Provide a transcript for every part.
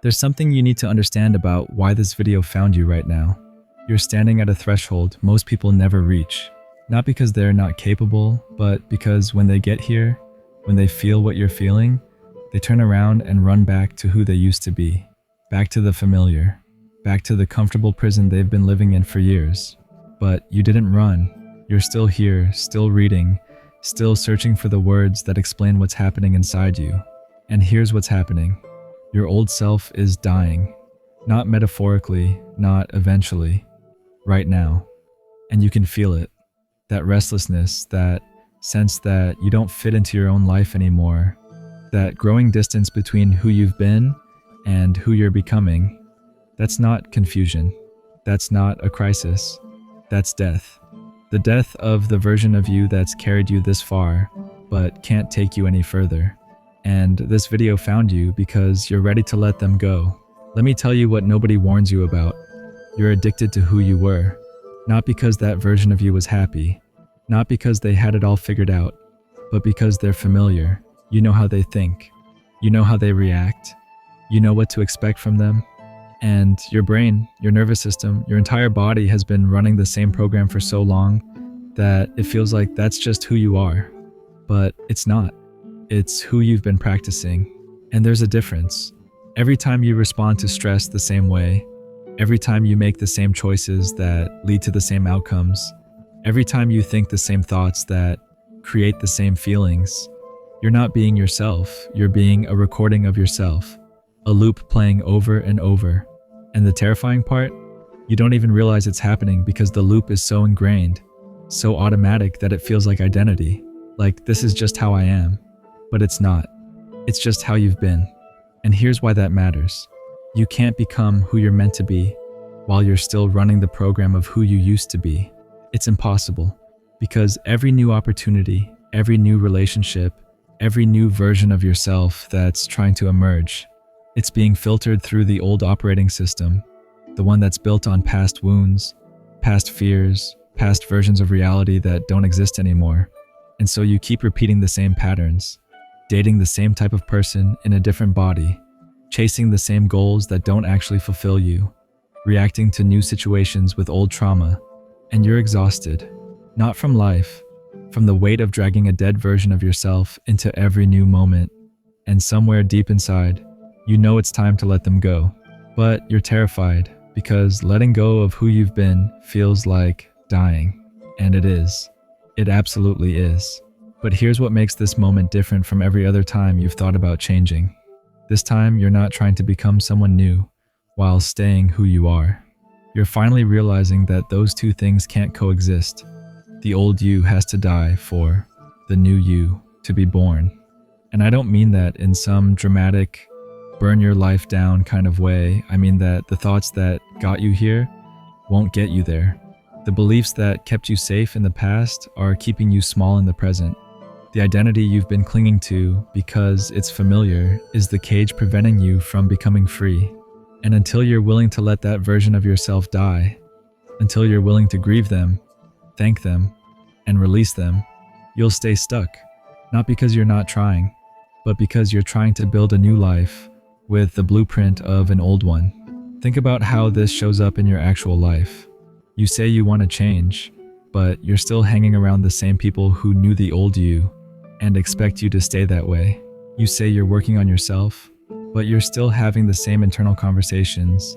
There's something you need to understand about why this video found you right now. You're standing at a threshold most people never reach. Not because they're not capable, but because when they get here, when they feel what you're feeling, they turn around and run back to who they used to be. Back to the familiar. Back to the comfortable prison they've been living in for years. But you didn't run. You're still here, still reading, still searching for the words that explain what's happening inside you. And here's what's happening. Your old self is dying. Not metaphorically, not eventually. Right now. And you can feel it. That restlessness, that sense that you don't fit into your own life anymore. That growing distance between who you've been and who you're becoming. That's not confusion. That's not a crisis. That's death. The death of the version of you that's carried you this far, but can't take you any further. And this video found you because you're ready to let them go. Let me tell you what nobody warns you about. You're addicted to who you were. Not because that version of you was happy. Not because they had it all figured out. But because they're familiar. You know how they think. You know how they react. You know what to expect from them. And your brain, your nervous system, your entire body has been running the same program for so long that it feels like that's just who you are. But it's not. It's who you've been practicing. And there's a difference. Every time you respond to stress the same way, every time you make the same choices that lead to the same outcomes, every time you think the same thoughts that create the same feelings, you're not being yourself, you're being a recording of yourself, a loop playing over and over. And the terrifying part? You don't even realize it's happening because the loop is so ingrained, so automatic that it feels like identity, like this is just how I am. But it's not. It's just how you've been. And here's why that matters. You can't become who you're meant to be while you're still running the program of who you used to be. It's impossible because every new opportunity, every new relationship, every new version of yourself that's trying to emerge, it's being filtered through the old operating system, the one that's built on past wounds, past fears, past versions of reality that don't exist anymore. And so you keep repeating the same patterns, dating the same type of person in a different body, chasing the same goals that don't actually fulfill you, reacting to new situations with old trauma, and you're exhausted, not from life, from the weight of dragging a dead version of yourself into every new moment. And somewhere deep inside, you know it's time to let them go. But you're terrified because letting go of who you've been feels like dying. And it is. It absolutely is. But here's what makes this moment different from every other time you've thought about changing. This time, you're not trying to become someone new while staying who you are. You're finally realizing that those two things can't coexist. The old you has to die for the new you to be born. And I don't mean that in some dramatic, burn your life down kind of way. I mean that the thoughts that got you here won't get you there. The beliefs that kept you safe in the past are keeping you small in the present. The identity you've been clinging to because it's familiar is the cage preventing you from becoming free. And until you're willing to let that version of yourself die, until you're willing to grieve them, thank them, and release them, you'll stay stuck. Not because you're not trying, but because you're trying to build a new life with the blueprint of an old one. Think about how this shows up in your actual life. You say you want to change, but you're still hanging around the same people who knew the old you and expect you to stay that way. You say you're working on yourself, but you're still having the same internal conversations,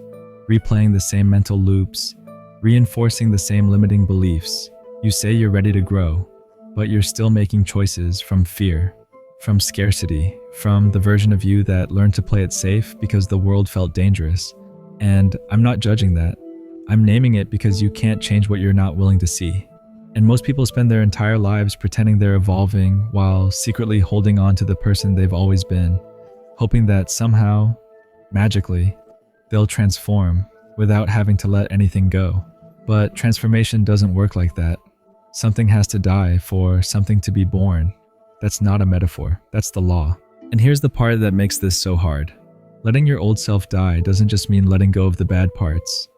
replaying the same mental loops, reinforcing the same limiting beliefs. You say you're ready to grow, but you're still making choices from fear, from scarcity, from the version of you that learned to play it safe because the world felt dangerous. And I'm not judging that. I'm naming it because you can't change what you're not willing to see. And most people spend their entire lives pretending they're evolving while secretly holding on to the person they've always been, hoping that somehow, magically, they'll transform without having to let anything go. But transformation doesn't work like that. Something has to die for something to be born. That's not a metaphor, that's the law. And here's the part that makes this so hard. Letting your old self die doesn't just mean letting go of the bad parts.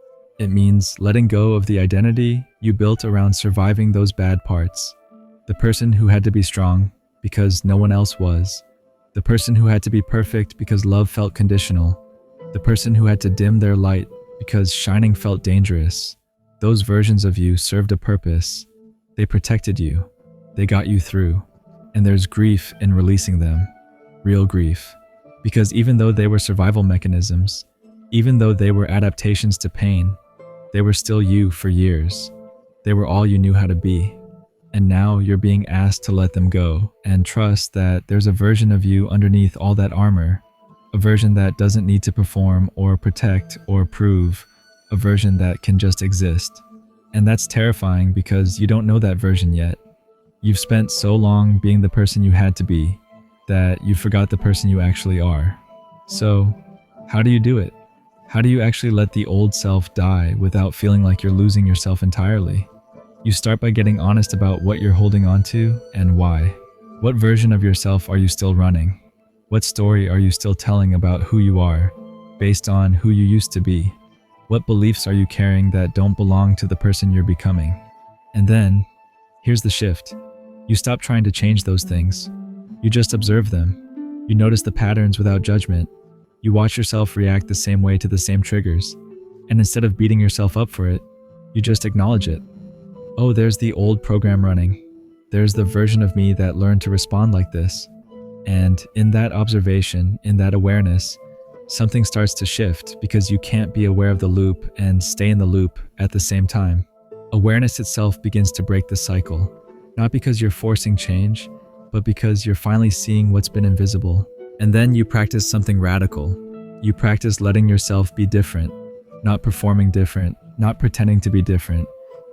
It means letting go of the identity you built around surviving those bad parts. The person who had to be strong because no one else was. The person who had to be perfect because love felt conditional. the person who had to dim their light because shining felt dangerous. Those versions of you served a purpose. They protected you. They got you through. And there's grief in releasing them. Real grief. Because even though they were survival mechanisms, even though they were adaptations to pain, they were still you for years. They were all you knew how to be. And now you're being asked to let them go and trust that there's a version of you underneath all that armor, a version that doesn't need to perform or protect or prove, a version that can just exist. And that's terrifying because you don't know that version yet. You've spent so long being the person you had to be that you forgot the person you actually are. So, how do you do it? How do you actually let the old self die without feeling like you're losing yourself entirely? You start by getting honest about what you're holding on to and why. What version of yourself are you still running? What story are you still telling about who you are, based on who you used to be? What beliefs are you carrying that don't belong to the person you're becoming? And then, here's the shift. You stop trying to change those things. You just observe them. You notice the patterns without judgment. You watch yourself react the same way to the same triggers. And instead of beating yourself up for it, you just acknowledge it. Oh, there's the old program running. There's the version of me that learned to respond like this. And in that observation, in that awareness, something starts to shift because you can't be aware of the loop and stay in the loop at the same time. Awareness itself begins to break the cycle, not because you're forcing change, but because you're finally seeing what's been invisible. And then you practice something radical. You practice letting yourself be different, not performing different, not pretending to be different,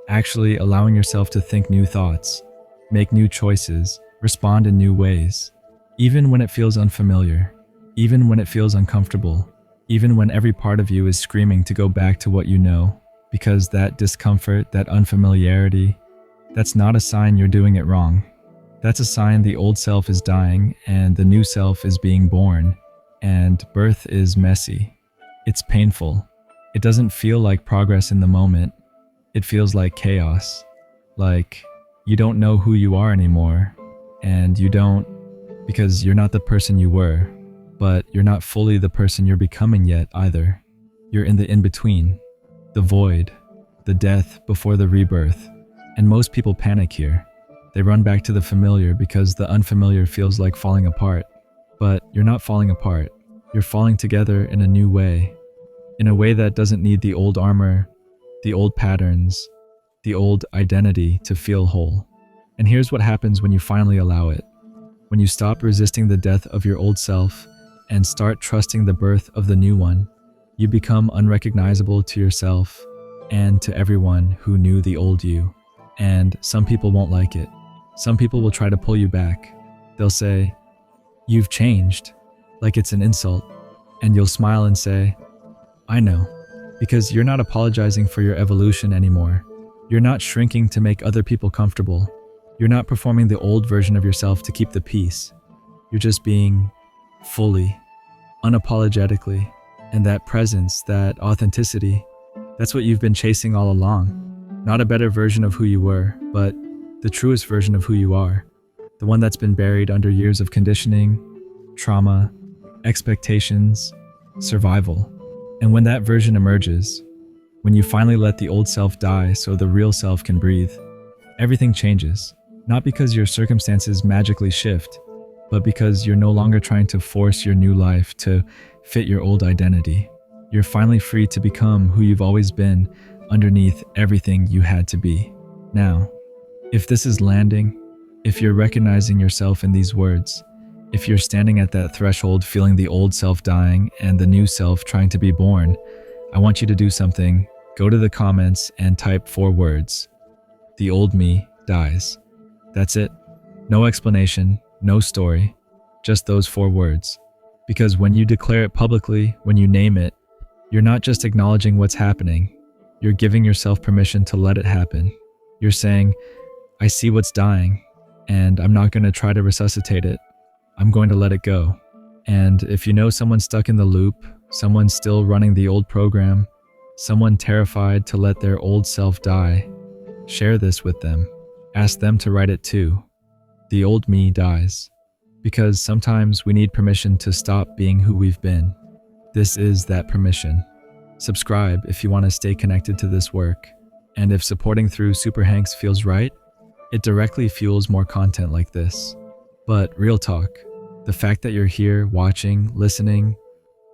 actually allowing yourself to think new thoughts, make new choices, respond in new ways. Even when it feels unfamiliar, even when it feels uncomfortable, even when every part of you is screaming to go back to what you know, because that discomfort, that unfamiliarity, that's not a sign you're doing it wrong. That's a sign the old self is dying and the new self is being born, and birth is messy. It's painful. It doesn't feel like progress in the moment. It feels like chaos, like you don't know who you are anymore, and you don't because you're not the person you were, but you're not fully the person you're becoming yet either. You're in the in-between, the void, the death before the rebirth, and most people panic here. They run back to the familiar because the unfamiliar feels like falling apart, but you're not falling apart. You're falling together in a new way, in a way that doesn't need the old armor, the old patterns, the old identity to feel whole. And here's what happens when you finally allow it. When you stop resisting the death of your old self and start trusting the birth of the new one, you become unrecognizable to yourself and to everyone who knew the old you. And some people won't like it. Some people will try to pull you back. They'll say, "You've changed," like it's an insult. And you'll smile and say, "I know," because you're not apologizing for your evolution anymore. You're not shrinking to make other people comfortable. You're not performing the old version of yourself to keep the peace. You're just being fully, unapologetically, and that presence, that authenticity, that's what you've been chasing all along. Not a better version of who you were, but the truest version of who you are. The one that's been buried under years of conditioning, trauma, expectations, survival. And when that version emerges, when you finally let the old self die so the real self can breathe, everything changes. Not because your circumstances magically shift, but because you're no longer trying to force your new life to fit your old identity. You're finally free to become who you've always been underneath everything you had to be. Now, if this is landing, if you're recognizing yourself in these words, if you're standing at that threshold feeling the old self dying and the new self trying to be born, I want you to do something. Go to the comments and type 4 words. The old me dies. That's it. No explanation, no story, just those 4 words. Because when you declare it publicly, when you name it, you're not just acknowledging what's happening. You're giving yourself permission to let it happen. You're saying, I see what's dying, and I'm not going to try to resuscitate it. I'm going to let it go. And if you know someone stuck in the loop, someone still running the old program, someone terrified to let their old self die, share this with them. Ask them to write it too. The old me dies. Because sometimes we need permission to stop being who we've been, This is that permission. Subscribe if you want to stay connected to this work. And if supporting through Super Hanks feels right, it directly fuels more content like this. But real talk, the fact that you're here, watching, listening,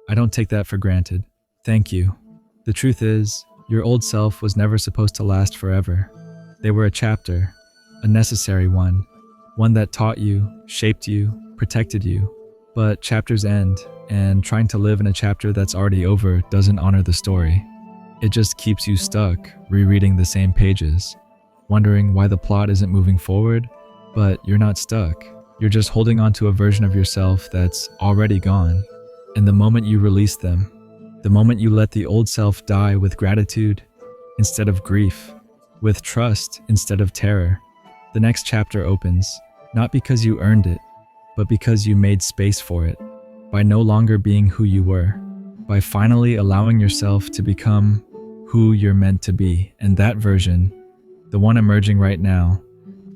I don't take that for granted. Thank you. The truth is, your old self was never supposed to last forever. They were a chapter, a necessary one that taught you, shaped you, protected you. But chapters end, and trying to live in a chapter that's already over doesn't honor the story. It just keeps you stuck, rereading the same pages, wondering why the plot isn't moving forward, but you're not stuck. You're just holding on to a version of yourself that's already gone. And the moment you release them, the moment you let the old self die with gratitude instead of grief, with trust instead of terror, the next chapter opens, not because you earned it, but because you made space for it, by no longer being who you were, by finally allowing yourself to become who you're meant to be. And that version, the one emerging right now,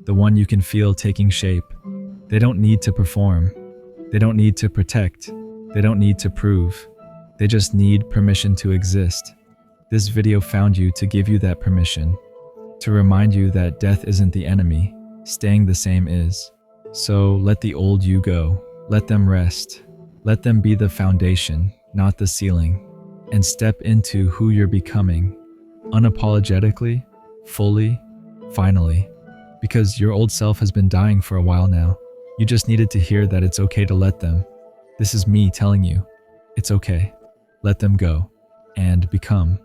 the one you can feel taking shape, they don't need to perform. They don't need to protect. They don't need to prove. They just need permission to exist. This video found you to give you that permission, to remind you that death isn't the enemy, staying the same is. So let the old you go. Let them rest. Let them be the foundation, not the ceiling. And step into who you're becoming, unapologetically, fully, finally. Because your old self has been dying for a while now. You just needed to hear that it's okay to let them. This is me telling you, it's okay. Let them go and become.